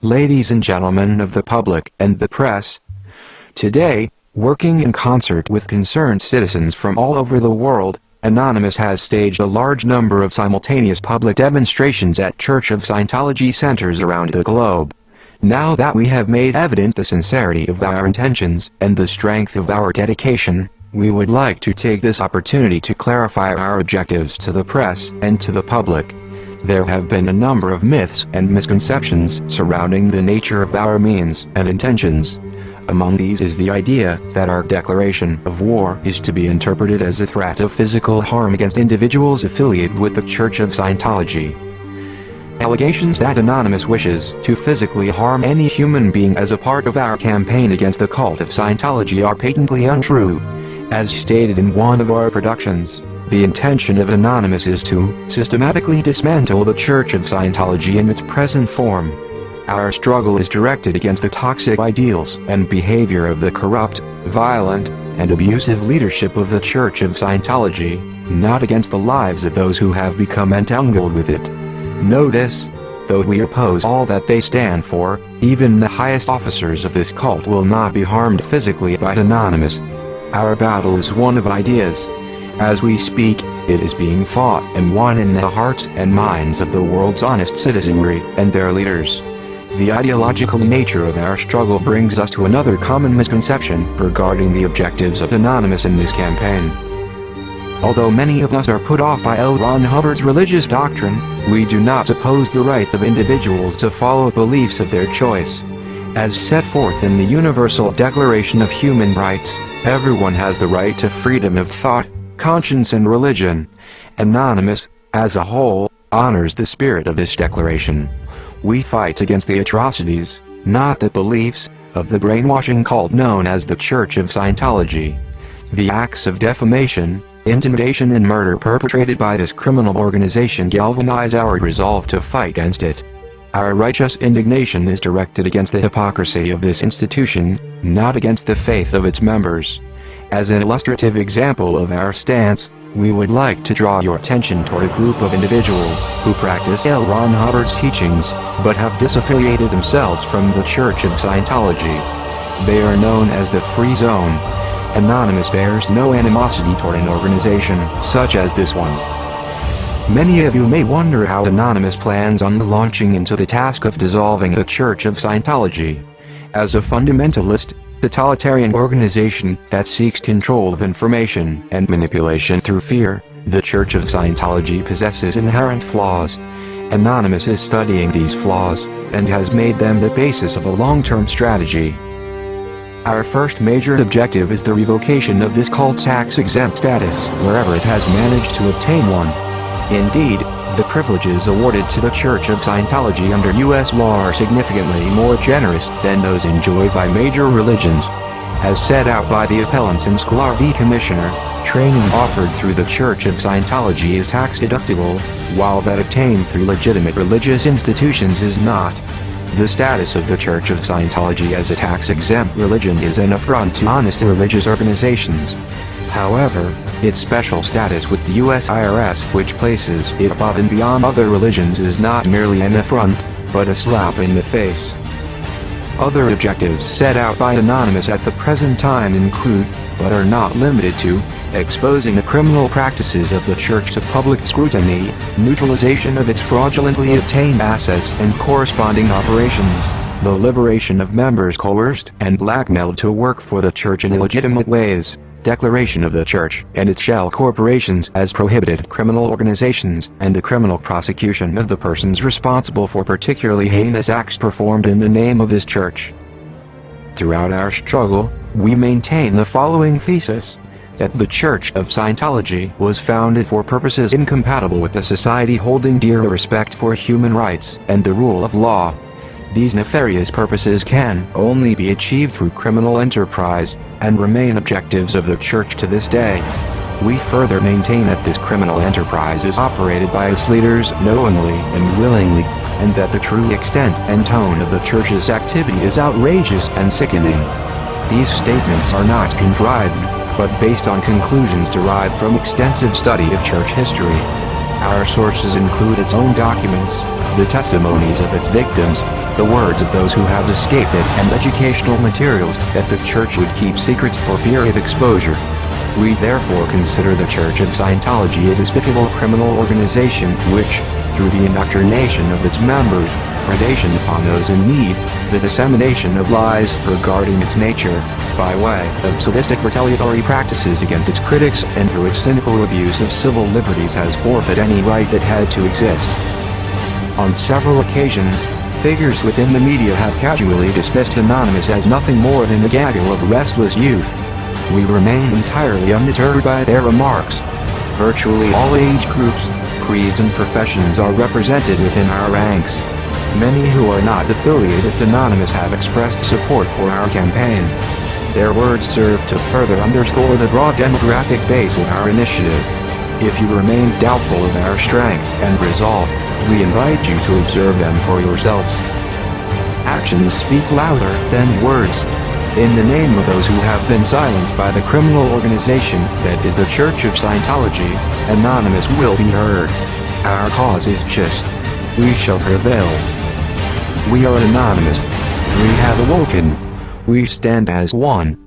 Ladies and gentlemen of the public and the press, today, working in concert with concerned citizens from all over the world, Anonymous has staged a large number of simultaneous public demonstrations at Church of Scientology centers around the globe. Now that we have made evident the sincerity of our intentions and the strength of our dedication, we would like to take this opportunity to clarify our objectives to the press and to the public. There have been a number of myths and misconceptions surrounding the nature of our means and intentions. Among these is the idea that our declaration of war is to be interpreted as a threat of physical harm against individuals affiliated with the Church of Scientology. Allegations that Anonymous wishes to physically harm any human being as a part of our campaign against the cult of Scientology are patently untrue. As stated in one of our productions, the intention of Anonymous is to systematically dismantle the Church of Scientology in its present form. Our struggle is directed against the toxic ideals and behavior of the corrupt, violent, and abusive leadership of the Church of Scientology, not against the lives of those who have become entangled with it. Know this: though we oppose all that they stand for, even the highest officers of this cult will not be harmed physically by Anonymous. Our battle is one of ideas. As we speak, it is being fought and won in the hearts and minds of the world's honest citizenry and their leaders. The ideological nature of our struggle brings us to another common misconception regarding the objectives of Anonymous in this campaign. Although many of us are put off by L. Ron Hubbard's religious doctrine, we do not oppose the right of individuals to follow beliefs of their choice. As set forth in the Universal Declaration of Human Rights, everyone has the right to freedom of thought, conscience and religion. Anonymous, as a whole, honors the spirit of this declaration. We fight against the atrocities, not the beliefs, of the brainwashing cult known as the Church of Scientology. The acts of defamation, intimidation and murder perpetrated by this criminal organization galvanize our resolve to fight against it. Our righteous indignation is directed against the hypocrisy of this institution, not against the faith of its members. As an illustrative example of our stance, we would like to draw your attention toward a group of individuals who practice L. Ron Hubbard's teachings, but have disaffiliated themselves from the Church of Scientology. They are known as the Free Zone. Anonymous bears no animosity toward an organization such as this one. Many of you may wonder how Anonymous plans on launching into the task of dissolving the Church of Scientology. As a fundamentalist, totalitarian organization that seeks control of information and manipulation through fear, the Church of Scientology possesses inherent flaws. Anonymous is studying these flaws, and has made them the basis of a long-term strategy. Our first major objective is the revocation of this cult's tax-exempt status wherever it has managed to obtain one. Indeed, the privileges awarded to the Church of Scientology under U.S. law are significantly more generous than those enjoyed by major religions. As set out by the appellants in Sklar v. Commissioner, training offered through the Church of Scientology is tax-deductible, while that obtained through legitimate religious institutions is not. The status of the Church of Scientology as a tax-exempt religion is an affront to honest religious organizations. However, its special status with the U.S. IRS, which places it above and beyond other religions, is not merely an affront, but a slap in the face. Other objectives set out by Anonymous at the present time include, but are not limited to, exposing the criminal practices of the Church to public scrutiny, neutralization of its fraudulently obtained assets and corresponding operations, the liberation of members coerced and blackmailed to work for the Church in illegitimate ways, declaration of the Church and its shell corporations as prohibited criminal organizations, and the criminal prosecution of the persons responsible for particularly heinous acts performed in the name of this Church. Throughout our struggle, we maintain the following thesis: that the Church of Scientology was founded for purposes incompatible with a society holding dear respect for human rights and the rule of law. These nefarious purposes can only be achieved through criminal enterprise, and remain objectives of the Church to this day. We further maintain that this criminal enterprise is operated by its leaders knowingly and willingly, and that the true extent and tone of the Church's activity is outrageous and sickening. These statements are not contrived, but based on conclusions derived from extensive study of Church history. Our sources include its own documents, the testimonies of its victims, the words of those who have escaped it, and educational materials that the Church would keep secrets for fear of exposure. We therefore consider the Church of Scientology a despicable criminal organization which, through the indoctrination of its members, predation upon those in need, the dissemination of lies regarding its nature, by way of sadistic retaliatory practices against its critics, and through its cynical abuse of civil liberties has forfeited any right that had to exist. On several occasions, figures within the media have casually dismissed Anonymous as nothing more than the gaggle of restless youth. We remain entirely undeterred by their remarks. Virtually all age groups, creeds and professions are represented within our ranks. Many who are not affiliated with Anonymous have expressed support for our campaign. Their words serve to further underscore the broad demographic base of our initiative. If you remain doubtful of our strength and resolve, we invite you to observe them for yourselves. Actions speak louder than words. In the name of those who have been silenced by the criminal organization that is the Church of Scientology, Anonymous will be heard. Our cause is just. We shall prevail. We are Anonymous. We have awoken. We stand as one.